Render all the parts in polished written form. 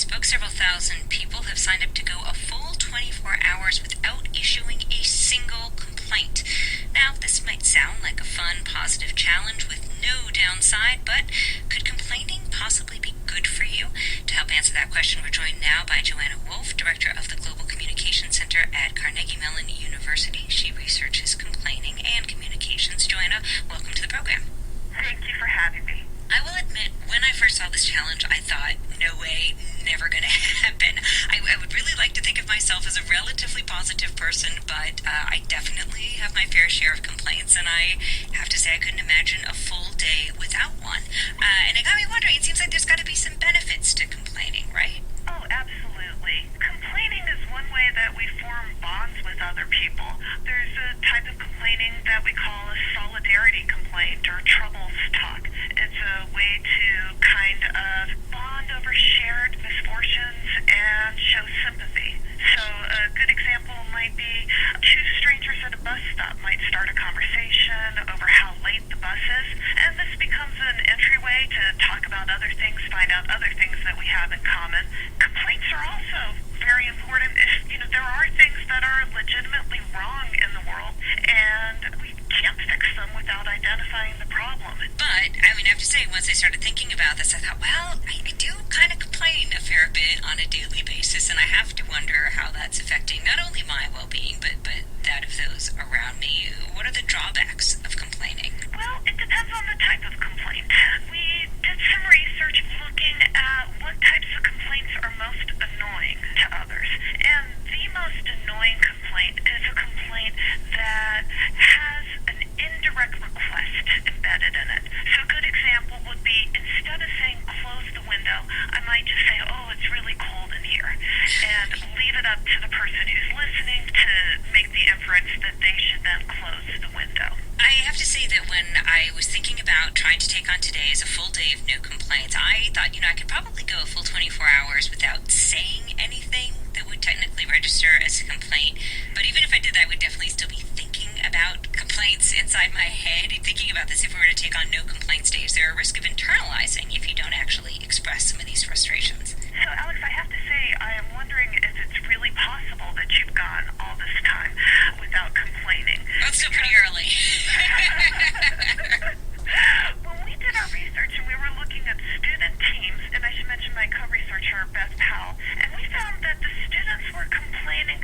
Facebook, several thousand people have signed up to go a full 24 hours without issuing a single complaint. Now, this might sound like a fun, positive challenge with no downside, but could complaining possibly be good for you? To help answer that question, we're joined now by Joanna Wolf, Director of the Global Communication Center at Carnegie Mellon University. She researches complaining and communications. Joanna, welcome to the program. Thank you for having me. I will admit, when I first saw this challenge, I thought, no way, never going to happen. I would really like to think of myself as a relatively positive person, but I definitely have my fair share of complaints, and I have to say I couldn't imagine a full day without one. And it got me wondering, it seems like there's got to be some benefits to complaining, right? Oh, absolutely. Complaining is one way that we form bonds with other people. There's a type of complaining that we call a solidarity complaint or troubles talk. It's a way to kind of bond over shared misfortunes and show sympathy. So a good example might be two strangers at a bus stop might start a conversation over how late the bus is, and this becomes an entryway to talk about other things, find out other things that we have in common. Complaints are also very important. There are things that are legitimately wrong in the world, and we can't fix them without identifying the problem. But, I have to say, once I started thinking about this, I thought, well, I do kind of complain a fair bit on a daily basis, and I have to wonder how that's affecting not only my well-being, but that of those around me. What are the drawbacks of complaining? Well, it depends on the type of complaint. We did some research looking at what types of complaints are most annoying to others. And the most annoying complaint is a complaint that has an indirect request embedded in it. So a good example would be, instead of saying close the window, I might just say, oh, it's really cold in here, and leave it up to the person who's listening to make the inference that they should then close the window. I have to say that when I was thinking about trying to take on today as a full day of no complaints, I thought, I could probably go a full 24 hours without saying anything that would technically register as a complaint. But even if I did that, I would definitely still be thinking about complaints inside my head. Thinking about this, if we were to take on no complaints days, there a risk of internalizing if you don't actually express some of these frustrations. So, Alex, I have to say, I am wondering if it's really possible that you've gone all this time without complaining. Well, it's still pretty early. When we did our research and we were looking at student teams, and I should mention my co-researcher, Beth Powell, and we found that the students were complaining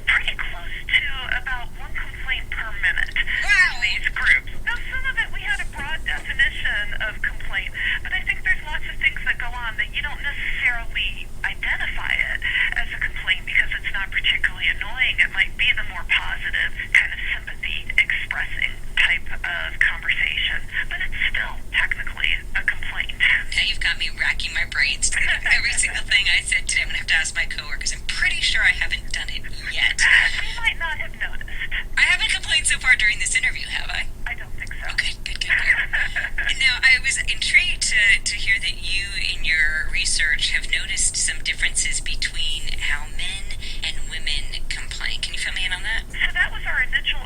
pretty close to about one complaint per minute in these groups. Now, some of it we had a broad definition of complaint, but I think there's lots of things that go on that you don't necessarily identify it as a complaint because it's not particularly annoying. It might be the more positive kind of sympathy expressing type of conversation, but it's still technically a complaint. Now you've got me racking my brains to think of every single thing I said today. I'm going to have to ask my coworkers. I'm pretty sure I haven't done it yet. You might not have noticed. I haven't complained so far during this interview, have I? I don't think so. Okay, good. Now, I was intrigued to hear that you, in your research, have noticed some differences between how men and women complain. Can you fill me in on that? So that was our initial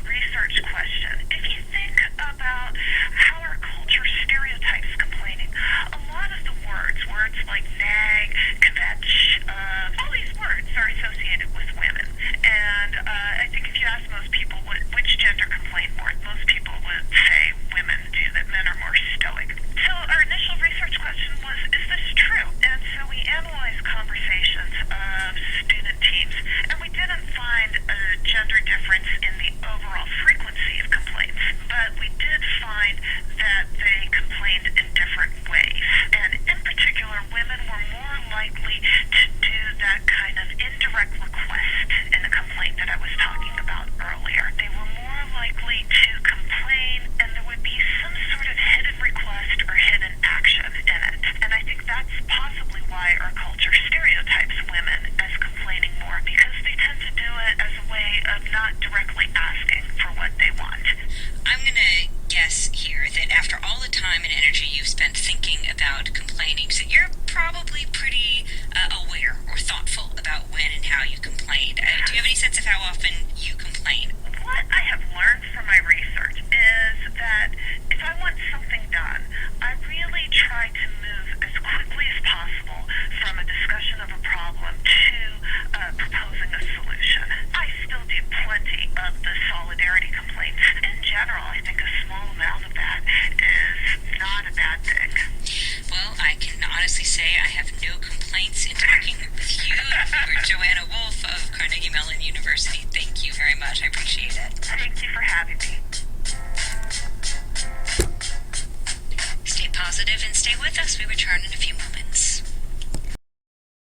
research question. If you think about how our culture stereotypes complaining, a lot of the words like nag, kvetch, all these words are associated with women. And I think if you ask most people which gender complain more, most people would say women do, that men are more stoic. So our initial research question was, is this true? And so we analyzed conversations of the solidarity complaints. In general, I think a small amount of that is not a bad thing. Well, I can honestly say I have no complaints in talking with you. You're Joanna Wolf of Carnegie Mellon University.